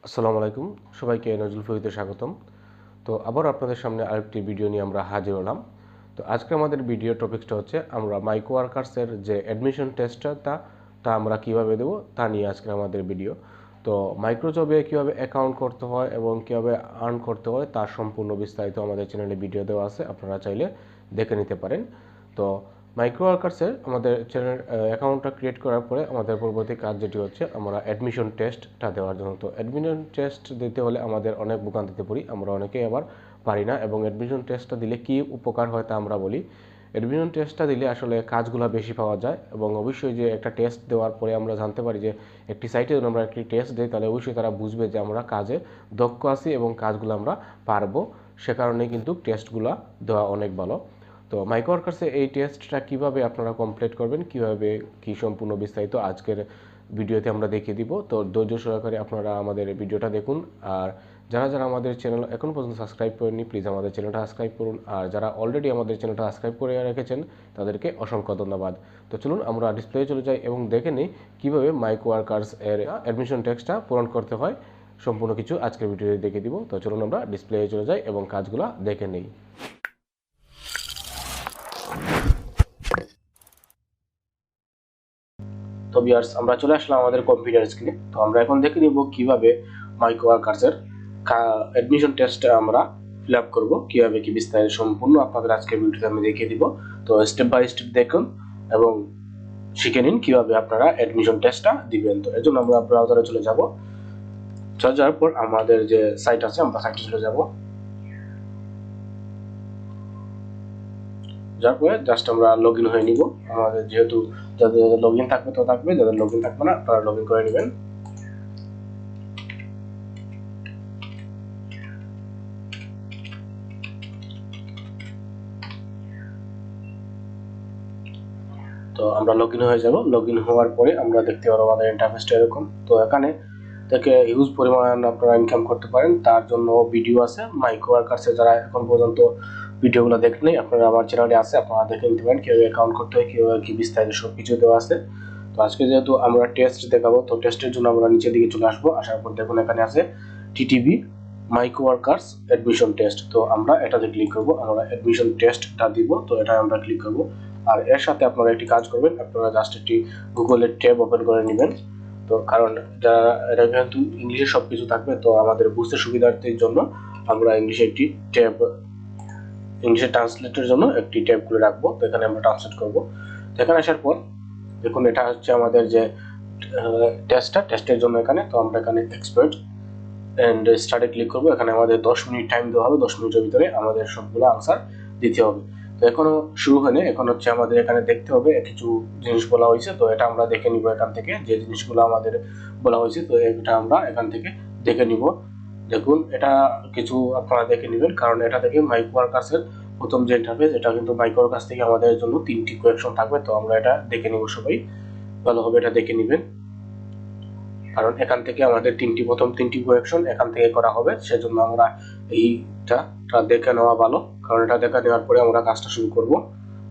আসসালামু আলাইকুম, সবাইকে নজরুল ফরিদে স্বাগতম। তো আবার আপনাদের সামনে আরেকটি ভিডিও নিয়ে আমরা হাজির হলাম। তো আজকে আমাদের ভিডিও টপিকসটা হচ্ছে আমরা মাইক্রো ওয়ার্কার্সের যে অ্যাডমিশন টেস্টটা তা আমরা কিভাবে দেব তা নিয়ে আজকে আমাদের ভিডিও। তো মাইক্রো জবে কীভাবে অ্যাকাউন্ট করতে হয় এবং কীভাবে আর্ন করতে হয় তার সম্পূর্ণ বিস্তারিত আমাদের চ্যানেলে ভিডিও দেওয়া আছে, আপনারা চাইলে দেখে নিতে পারেন। তো মাইক্রো ওয়ার্কার্সের আমাদের চ্যানেল অ্যাকাউন্টটা ক্রিয়েট করার পরে আমাদের পরবর্তী কাজ যেটি হচ্ছে আমরা অ্যাডমিশন টেস্টটা দেওয়ার জন্য। তো অ্যাডমিশন টেস্ট দিতে হলে আমাদের অনেক ভোগান্তিতে পড়ি, আমরা অনেকেই আবার পারি না। এবং অ্যাডমিশন টেস্টটা দিলে কী উপকার হয় তা আমরা বলি। অ্যাডমিশন টেস্টটা দিলে আসলে কাজগুলো বেশি পাওয়া যায় এবং অবশ্যই যে একটা টেস্ট দেওয়ার পরে আমরা জানতে পারি যে একটি সাইটে যদি আমরা একটি টেস্ট দিই তাহলে অবশ্যই তারা বুঝবে যে আমরা কাজে দক্ষ আছি এবং কাজগুলো আমরা পারবো। সে কারণে কিন্তু টেস্টগুলো দেওয়া অনেক ভালো। তো মাইক্রো ওয়ার্কার্সে এই টেস্টটা কীভাবে আপনারা কমপ্লিট করবেন, কীভাবে কী সম্পূর্ণ বিস্তারিত আজকের ভিডিওতে আমরা দেখিয়ে দিব। তো ধৈর্য সহকারে আপনারা আমাদের ভিডিওটা দেখুন। আর যারা যারা আমাদের চ্যানেল এখন পর্যন্ত সাবস্ক্রাইব করেননি প্লিজ আমাদের চ্যানেলটা সাবস্ক্রাইব করুন। আর যারা অলরেডি আমাদের চ্যানেলটা সাবস্ক্রাইব করে রেখেছেন তাদেরকে অসংখ্য ধন্যবাদ। তো চলুন আমরা ডিসপ্লে চলে যাই এবং দেখে নিই কীভাবে মাইক্রো ওয়ার্কার্স এর অ্যাডমিশন টেস্টটা পূরণ করতে হয়। সম্পূর্ণ কিছু আজকের ভিডিওতে দেখিয়ে দিব। তো চলুন আমরা ডিসপ্লে চলে যাই এবং কাজগুলো দেখে নিই। তো ভিউয়ার্স, আমরা চলে আসলাম আমাদের কম্পিউটার স্ক্রিনে। তো আমরা এখন দেখে নিব কিভাবে মাইক্রো ওয়ার্কার্সের অ্যাডমিশন টেস্টটা আমরা ফিল আপ করবো, কিভাবে কি বিস্তারিত সম্পূর্ণ আপনাদের আজকের ভিডিওতে আমি দেখিয়ে দিব। তো স্টেপ বাই স্টেপ দেখুন এবং শিখে নিন কিভাবে আপনারা অ্যাডমিশন টেস্টটা দিবেন। তো এর জন্য আমরা ব্রাউজারে চলে যাব। চলে যাওয়ার পর আমাদের যে সাইট আছে আমরা সাইটে চলে যাব। যার পরে জাস্ট আমরা লগ ইন হয়ে নিব। আমাদের যেহেতু যাদের লগ ইন থাকবে তো থাকবে, যাদের লগ ইন থাকবে না আপনারা লগ ইন করে নেবেন। তো আমরা লগ ইন হয়ে যাব। লগ ইন হওয়ার পরে আমরা দেখতে পারবো আমাদের ইন্টারফেসটা এরকম। তো এখানে থেকে হিউজ পরিমাণ আপনারা ইনকাম করতে পারেন, তার জন্য ভিডিও আছে। মাইক্রো ওয়ার্কার্সে যারা এখন পর্যন্ত ভিডিওগুলো দেখেননি আপনারা আমার চ্যানেলে আছে, আপনারা দেখে নিতে পারেন কীভাবে অ্যাকাউন্ট করতে হয়, কীভাবে কী বিস্তারিত সব কিছু দেওয়া আছে। তো আজকে যেহেতু আমরা টেস্ট দেখাবো তো টেস্টের জন্য আমরা নিচের দিকে চলে আসবো। আসার পর দেখুন এখানে আছে TTV micro workers admission test. তো আমরা এটাতে ক্লিক করব, আমরা অ্যাডমিশন টেস্টটা দিব। তো এটা আমরা ক্লিক করব। আর এর সাথে আপনারা একটি কাজ করবেন, আপনারা জাস্ট একটি গুগলের ট্যাব ওপেন করে নেবেন। তো কারণ যারা এটা কিন্তু ইংলিশে সব কিছু থাকবে, তো আমাদের বুঝতে সুবিধার্থের জন্য আমরা ইংলিশে একটি ট্যাব, ইংলিশে ট্রান্সলেটের জন্য একটি ট্যাব খুলে রাখবো। তো এখানে আমরা ট্রান্সলেট করবো। তো এখানে আসার পর দেখুন এটা হচ্ছে আমাদের যে টেস্টের জন্য এখানে। তো আমরা এখানে এক্সপার্ট এন্ড স্টার্টে ক্লিক করবো। এখানে আমাদের 10 মিনিট টাইম দেওয়া হবে, 10 মিনিটের ভিতরে আমাদের সবগুলো আনসার দিতে হবে। তো এখনো শুরু হয়নি, এখন হচ্ছে আমাদের এখানে দেখতে হবে কিছু জিনিস বলা হয়েছে। তো এটা আমরা দেখে নিব এখান থেকে, যে জিনিসগুলো আমাদের বলা হয়েছে তো এটা আমরা এখান থেকে দেখে নিব। দেখুন এটা কিছু আপনারা দেখে নেবেন, কারণ এটা থেকে মাইক্রো ওয়ার্কার্সের প্রথম যে ইন্টারফেস, এটা কিন্তু মাইক্রো ওয়ার্কার্স থেকে আমাদের জন্য 3টি কোয়েকশন থাকবে। তো আমরা এটা দেখে নিব, সবাই ভালোভাবে এটা দেখে নেবেন, কারণ এখান থেকে আমাদের প্রথম তিনটি কোয়েকশন এখান থেকে করা হবে। সেজন্য আমরা এইটা দেখে নেওয়া ভালো, কারণ এটা দেখে নেওয়ার পরে আমরা কাজটা শুরু করব।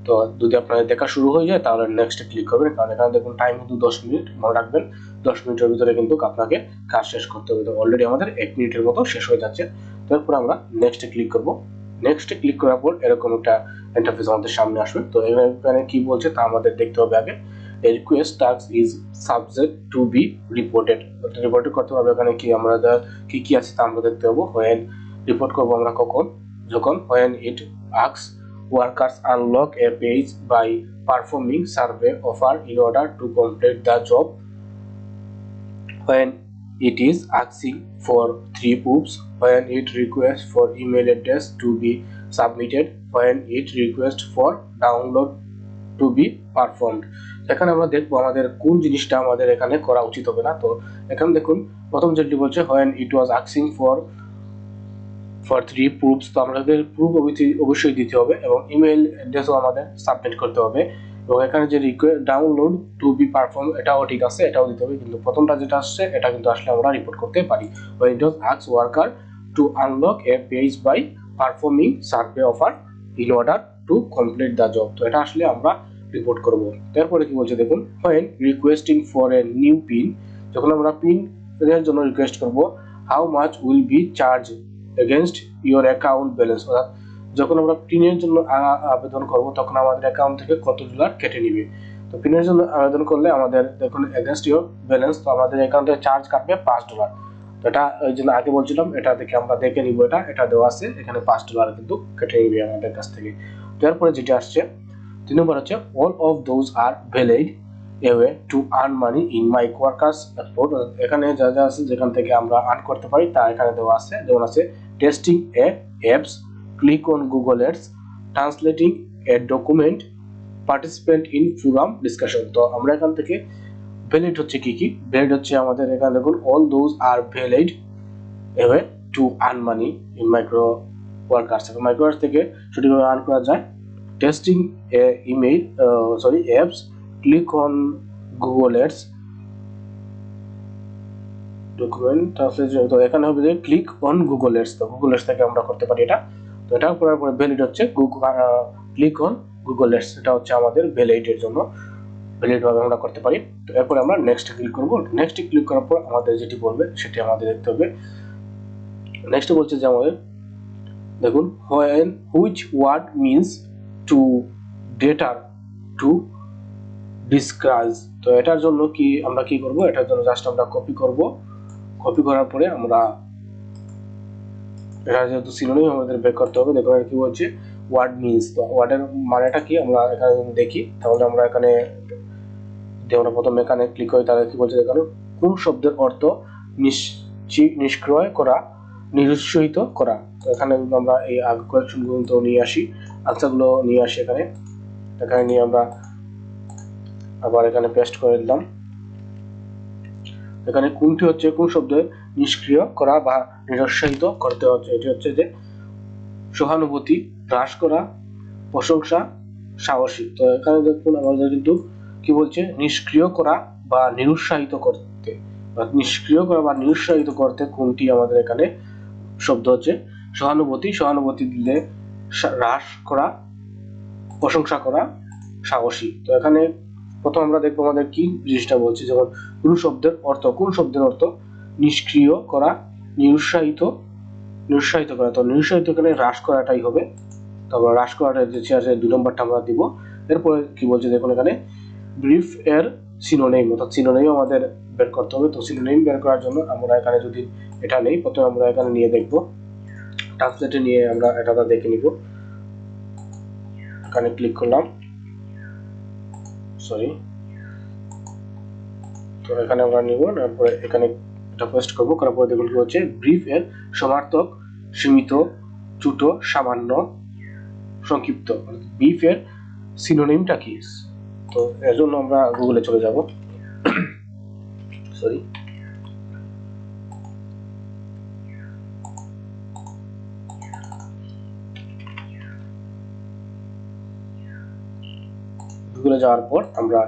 তো যদি আপনাদের দেখা শুরু হয়ে যায় তাহলে নেক্সটে ক্লিক করবেন, কারণ এখানে দেখুন টাইম কিন্তু 10 মিনিট। মনে রাখবেন 10 মিনিটের ভিতরে কিন্তু আপনাকে কাজ শেষ করতে হবে। তো অলরেডি আমাদের 1 মিনিটের মতো শেষ হয়ে যাচ্ছে। তারপর আমরা নেক্সটে ক্লিক করব। নেক্সটে ক্লিক করার পর এরকম একটা ইন্টারফেস আমাদের সামনে আসবে। তো এখানে কি বলছে তা আমাদের দেখতে হবে আগে। A request task is subject to be reported. Report করতে হবে এখানে কি আমরা কি কি আছে তা আমরা দেখতে হবে। when রিপোর্ট করব আমরা কখন, যখন when it asks workers unlock a page by performing survey offer in order to complete the job, when it is asking for 3 proofs, when it requests for email address to be submitted, when it requests for download to be performed. এখানে আমরা দেখবো আমাদের কোন জিনিসটা আমাদের এখানে করা উচিত হবে না। তো এখানে দেখুন প্রথম যেটি বলছে when it was asking for 3 proofs, তো আমাদের প্রুফ অবশ্যই দিতে হবে এবং ইমেল অ্যাড্রেসও আমাদের সাবমিট করতে হবে। এবং এখানে যে ডাউনলোড টু বি পারফর্ম এটাও ঠিক আছে, এটাও দিতে হবে। কিন্তু প্রথমটা যেটা আসছে এটা কিন্তু আসলে আমরা রিপোর্ট করতে পারি। when it was asks worker to unlock a page by performing survey offer in order to complete the job, তো এটা আসলে আমরা রিপোর্ট করব। তারপরে কি বলছে দেখুন when requesting for a new pin, যখন আমরা পিন এর জন্য রিকোয়েস্ট করব how much will be charge against your account balance, অর্থাৎ যখন আমরা পিনের জন্য আবেদন করব তখন আমাদের অ্যাকাউন্ট থেকে কত ডলার কেটে নিবে। তো পিনের জন্য আবেদন করলে আমাদের দেখুন এগেনস্ট ইউর ব্যালেন্স, তো আমাদের অ্যাকাউন্টে চার্জ কাটবে $5। তো এটা ওই জন্য আগে বলছিলাম এটা থেকে আমরা দেখে নিব, এটা দেওয়া আছে এখানে $5 কিন্তু কেটে নিবে আমাদের কাছ থেকে। তারপরে যেটা আসছে 3 নম্বর হচ্ছে all of those are valid a way to earn money in Microworkers effort, এখানে যা যা আছে যেখান থেকে আমরা আর্ন করতে পারি তা এখানে দেওয়া আছে। যেমন আছে testing A apps, click on Google ads, translating A document, participant in forum discussion. তো আমরা এখান থেকে ভ্যালিড হচ্ছে কি কি, ভ্যালিড হচ্ছে আমাদের এখানে দেখুন all those are valid a way to earn money in Microworkers, Microworkers থেকে সঠিকভাবে আর্ন করা যায়। Testing a email apps, click on Google ads, document translation. তো এখানে হবে যে ক্লিক অন গুগল অ্যাডস, তো গুগল অ্যাডস থেকে আমরা করতে পারি এটা। তো এটা করার পরে ভ্যালিড হচ্ছে ক্লিক অন গুগল অ্যাডস, এটা হচ্ছে আমাদের ভ্যালিডের জন্য, ভ্যালিড ভাবে আমরা করতে পারি। তো এরপরে আমরা নেক্সট ক্লিক করব। নেক্সট ক্লিক করার পর আমাদের যেটি বলবে সেটি আমাদের দেখতে হবে। নেক্সট বলছে যে আমাদের দেখুন when which word means to data to disguise, তো এটার জন্য কি আমরা কি করব, এটার জন্য জাস্ট আমরা কপি করব। কপি করার পরে আমরা এটা যেহেতু সিনোনিম আমাদের বের করতে হবে। দেখুন কি বলছে ওয়ার্ড মিন্স, তো ওয়ার্ডের মানেটা কি আমরা এখানে দেখি। তাহলে আমরা এখানে আমরা প্রথমে এখানে ক্লিক করি, তাহলে কি বলছে দেখুন কোন শব্দের অর্থ নিষ্ক্রিয় করা, নিরুৎসাহিত করা। তো এখানে আমরা এই কোয়েকশনগুলো তো নিয়ে আসি, আনসারগুলো নিয়ে আসি এখানে নিয়ে আমরা আবার এখানে পেস্ট করে দিলাম। এখানে কোনটি হচ্ছে কোন শব্দের নিষ্ক্রিয় করা বা নিরুৎসাহিত করতে হচ্ছে, এটি হচ্ছে যে সহানুভূতি, হ্রাস করা, প্রশংসা, সাহসী। তো এখানে দেখুন আমাদের কিন্তু কি বলছে নিষ্ক্রিয় করা বা নিরুৎসাহিত করতে, বা নিষ্ক্রিয় করা বা নিরুৎসাহিত করতে কোনটি আমাদের এখানে শব্দ হচ্ছে সহানুভূতি, সহানুভূতি দিলে হ্রাস করা, প্রশংসা করা, সাহসী। তো এখানে প্রথম আমরা দেখবো আমাদের কি জিনিসটা বলছে, যেমন কোন শব্দের অর্থ নিষ্ক্রিয় করা, নিরুৎসাহিত করা। তো নিরুৎসাহিত এখানে হ্রাস করাটাই হবে, তারপর হ্রাস করাটা যে আছে 2 নম্বরটা আমরা দিব। এরপরে কি বলছে দেখুন এখানে ব্রিফ এর সিনোনিম, অর্থাৎ সিনোনিম আমাদের বের করতে হবে। তো সিনোনিম বের করার জন্য আমরা এখানে যদি এটা নেই, প্রথমে আমরা এখানে নিয়ে দেখব, ট্রান্সলেটে নিয়ে আমরা এটা দেখে নিব। এখানে ক্লিক করলাম, সরি, তো এখানে আমরা নিব, তারপরে এখানে এটা পেস্ট করব। করার পরে দেখুন কি হচ্ছে ব্রিফ এর সমার্থক সীমিত, ছোট, সামান্য, সংক্ষিপ্ত। ব্রিফ এর সিনোনিমটা কি, তো এর জন্য আমরা গুগলে চলে যাব, সরি, গুগলে যাওয়ার পর আমরা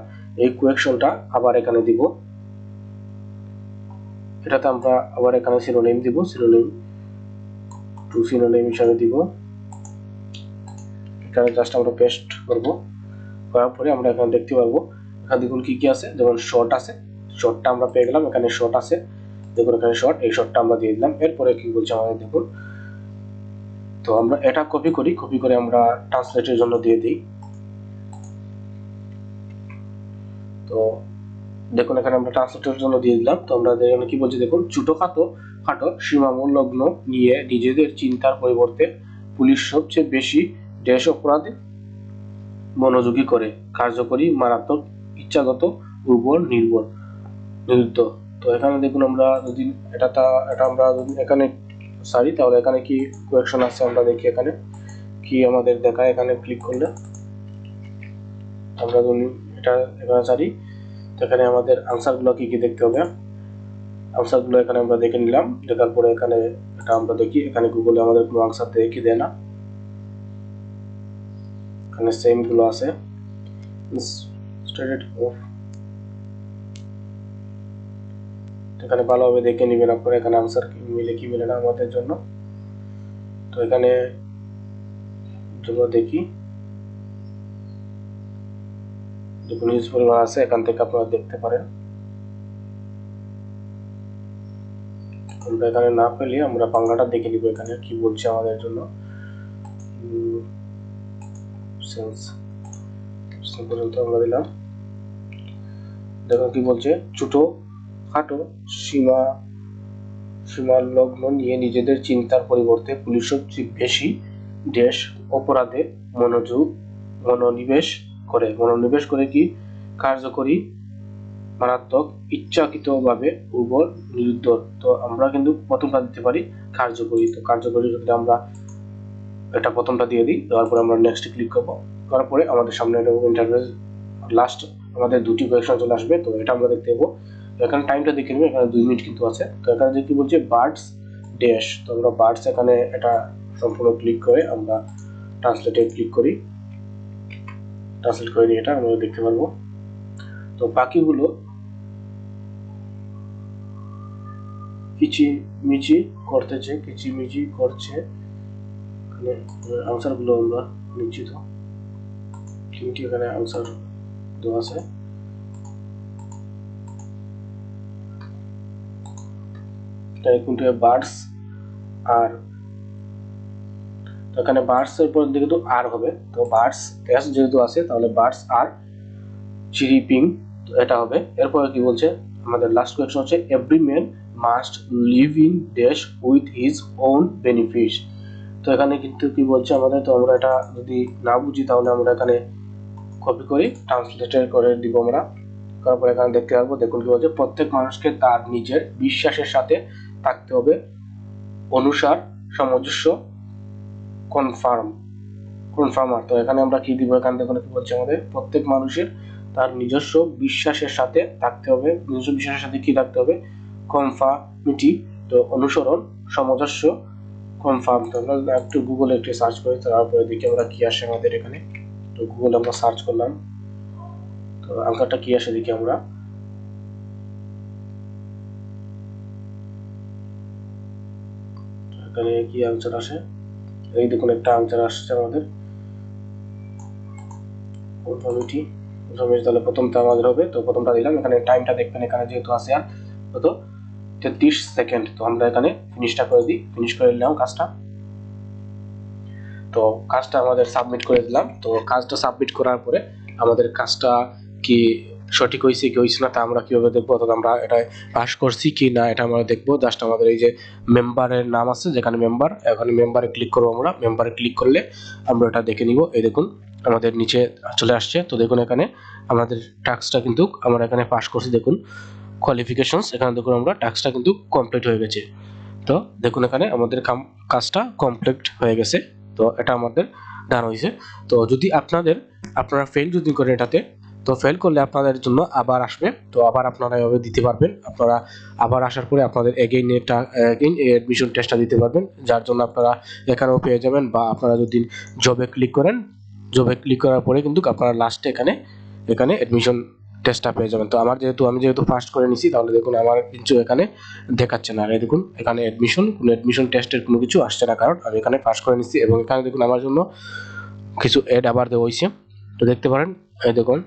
এই কোয়েকশনটা আবার এখানে দিব। এটাতে আমরা আবার এখানে সিনোনিম দিব, সিনোনিম টু সিনোনিম হিসাবে দিব। এখানে জাস্ট আমরা পেস্ট করব, করার পরে আমরা এখানে দেখতে পারবো এখানে দেখুন কি কি আছে, যেমন শর্ট আছে, শর্টটা আমরা পেয়ে গেলাম। এখানে শর্ট আছে, দেখুন এখানে শর্ট, এই শর্টটা আমরা দিয়ে দিলাম। এরপরে কি বলছে আমাদের দেখুন, তো আমরা এটা কপি করে আমরা ট্রান্সলেটের জন্য দিয়ে দিই। তো দেখুন এখানে আমরা ট্রান্সলেটের জন্য দিয়ে দিলাম। তো আমরা এখানে কি বলছি দেখুন ছোটখাটো সীমামূলগ্ন নিয়ে নিজেদের চিন্তার পরিবর্তে পুলিশ সবচেয়ে বেশি দেশ অপরাধে মনোযোগী করে, কার্যকরী, মারাত্মক, ইচ্ছাগত, উর্বর, নির্দোষ। তো এখানে দেখুন আমরা যদি এটা আমরা যদি এখানে সারি, তাহলে এখানে কি কোয়েকশন আছে আমরা দেখি এখানে কি আমাদের দেখায়। এখানে ক্লিক করলে আমরা যদি এটা এখানে সারি, তো এখানে আমাদের আনসারগুলো কি কি দেখতে হবে, আনসারগুলো এখানে আমরা দেখে নিলাম। দেখার পরে এখানে এটা আমরা দেখি, এখানে গুগলে আমাদের কোনো আনসার দেখি দেয় না, এখানে সেম গুলো আছে। এখানে ভালোভাবে দেখে নিবেন আপনারা, এখানে আনসার মিলে কি মিলে না আমাদের জন্য। তো এখানে দেখি নিউজ পরিমাণ আছে, এখান থেকে আপনারা দেখতে পারেন। আমরা এখানে না পেলে আমরা বাংলাটা দেখে নিব এখানে কি বলছে আমাদের জন্য। সেন্স পর্যন্ত আমরা দিলাম, দেখুন কি বলছে, ছোট খাটো সীমালগ্ন নিয়ে নিজেদের চিন্তার পরিবর্তে পুলিশ সবচেয়ে বেশি দেশ অপরাধে মনোনিবেশ করে কি কার্যকরী, মারাত্মক, ইচ্ছাকৃতভাবে উর্বর, নিরুদ্দর। তো আমরা কিন্তু প্রথমটা দিতে পারি কার্যকরী। তো কার্যকরী যদি আমরা এটা প্রথমটা দিয়ে দিই, দেওয়ার পরে আমরা নেক্সট ক্লিক করবো, করার পরে আমাদের সামনে ইন্টারফেস লাস্ট আমাদের দুটি কোয়েকশন চলে আসবে। তো এটা আমরা দেখতে পাবো। এখানে টাইমটা দেখে নেব, এখানে 2 মিনিট কিন্তু আছে। তো এখানে যে কি বলছে বার্ডস ড্যাশ, তো আমরা বার্ডস এখানে এটা সম্পূর্ণ ক্লিক করে আমরা ট্রান্সলেটে ক্লিক করি, ট্রান্সলেট করে নিয়ে এটা আমরা দেখতে পারবো। তো পাখিগুলো কিচিমিচি করছে, আনসার গুলো আমরা নিচ্ছি। তো তিনটি এখানে আনসার দেওয়া আছে। কিন্তু বার্ডস আর, তো এখানে বার্ডস এর পর দিকে তো আর হবে, তো বার্ডস এস যেহেতু আছে তাহলে বার্ডস আর চিরিপিং, তো এটা হবে। এরপরে কি বলছে আমাদের লাস্ট কোয়েশ্চন হচ্ছে every man must live in dash with his own benefit. তো এখানে কিন্তু কি বলছে আমাদের, তো আমরা এটা যদি না বুঝি তাহলে আমরা এখানে কপি করি ট্রান্সলেট করে দিব আমরা। তারপর এখানে দেখতে পারবো, দেখুন কি বলছে প্রত্যেক মানুষকে তার নিজের বিশ্বাসের সাথে থাকতে হবে, অনুসার, সামঞ্জস্য, কনফার্মার। তো এখানে আমরা কি দিব, এখানে দেখুন কি বলছে আমাদের প্রত্যেক মানুষের তার নিজস্ব বিশ্বাসের সাথে থাকতে হবে, নিজস্ব বিশ্বাসের সাথে কি থাকতে হবে, কনফার্মিটি, তো অনুসরণ, সামঞ্জস্য, কনফার্ম। তো আমরা একটু গুগলে একটু সার্চ করি, তারপরে দেখি আমরা কি আসে আমাদের এখানে। তো গুগলে আমরা সার্চ করলাম, তো আনসারটা কি আসে দেখি আমরা। এখানে কি আনসার আসে, এই দেখুন একটা আনসার আসছে আমাদের কনফার্মিটি। তাহলে প্রথমটা আমাদের হবে, তো প্রথমটা দিলাম। এখানে টাইমটা দেখবেন, এখানে যেহেতু আছে আর কত 33 সেকেন্ড। তো আমরা এখানে ফিনিশটা করে দিই, ফিনিশ করে নিলাম কাজটা। তো কাজটা আমাদের সাবমিট করে দিলাম। তো কাজটা সাবমিট করার পরে আমাদের কাজটা কি সঠিক হয়েছে কি হয়েছে না তা আমরা কিভাবে দেখবো, অর্থাৎ আমরা এটা পাস করছি কি না এটা আমরা দেখবো। জাস্ট আমাদের এই যে মেম্বারের নাম আছে, যেখানে মেম্বার, এখানে মেম্বারে ক্লিক করবো আমরা। মেম্বারে ক্লিক করলে আমরা এটা দেখে নিব। এই দেখুন আমাদের নিচে চলে আসছে। তো দেখুন এখানে আমাদের টাস্কটা কিন্তু আমরা এখানে পাস করছি। দেখুন কোয়ালিফিকেশনস, এখানে দেখুন আমরা টাস্কটা কিন্তু কমপ্লিট হয়ে গেছে। তো দেখুন এখানে আমাদের কাজটা কমপ্লিট হয়ে গেছে। তো এটা আমাদের ডান হয়েছে। তো যদি আপনারা ফেল যদি করেন এটাতে, তো ফেল করলে আপনাদের জন্য আবার আসবে। তো আবার আপনারা এভাবে দিতে পারবেন। আপনারা আবার আসার পরে আপনাদের এগেইন অ্যাডমিশন টেস্টটা দিতে পারবেন, যার জন্য আপনারা এখানেও পেয়ে যাবেন। বা আপনারা যদি জবে ক্লিক করেন, জবে ক্লিক করার পরে কিন্তু আপনারা লাস্টে এখানে অ্যাডমিশন টেস্টটা পেয়ে যাবেন। তো আমি যেহেতু ফার্স্ট করে নিছি, তাহলে দেখুন আমার কিছু এখানে দেখাচ্ছে না। এই দেখুন এখানে অ্যাডমিশন টেস্টের কোনো কিছু আসছে না, কারণ আমি এখানে পাস করে নিছি। এবং এখানে দেখুন আমার জন্য কিছু অ্যাড আবার দেওয়া হয়েছে, তো দেখতে পারেন এই দেখুন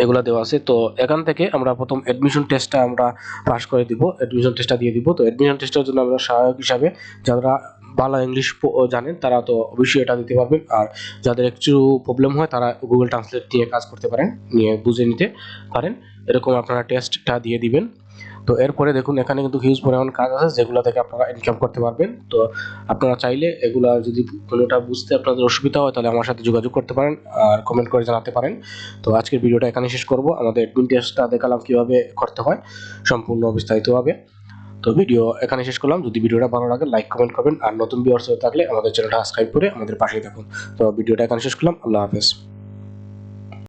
এগুলা দেওয়া আছে। তো এখান থেকে আমরা প্রথম অ্যাডমিশন টেস্টটা আমরা পাস করে দিব, অ্যাডমিশন টেস্টটা দিয়ে দিব। তো অ্যাডমিশন টেস্টের জন্য আমরা সহায়ক হিসাবে যারা ভালো ইংলিশ জানেন তারা তো অবশ্যই এটা দিতে পারবেন। আর যাদের একটু প্রবলেম হয় তারা গুগল ট্রান্সলেট নিয়ে কাজ করতে পারেন, নিয়ে বুঝে নিতে পারেন। এরকম আপনারা টেস্টটা দিয়ে দিবেন। তো এরপরে দেখুন এখানে কিন্তু হিউজ পরিমাণ কাজ আছে যেগুলো থেকে আপনারা ইনকাম করতে পারবেন। তো আপনারা চাইলে এগুলা যদি কোনোটা বুঝতে আপনাদের অসুবিধা হয় তাহলে আমার সাথে যোগাযোগ করতে পারেন আর কমেন্ট করে জানাতে পারেন। তো আজকের ভিডিওটা এখানে শেষ করব। আমাদের অ্যাডমিন টেস্টটা দেখালাম কিভাবে করতে হয় সম্পূর্ণ বিস্তারিতভাবে। তো ভিডিও এখানে শেষ করলাম। যদি ভিডিওটা ভালো লাগে লাইক কমেন্ট করবেন, আর নতুন ভিউয়ার্স হয়ে থাকলে আমাদের চ্যানেলটা সাবস্ক্রাইব করে আমাদের পাশেই থাকুন। তো ভিডিওটা এখানে শেষ করলাম। আল্লাহ হাফেজ।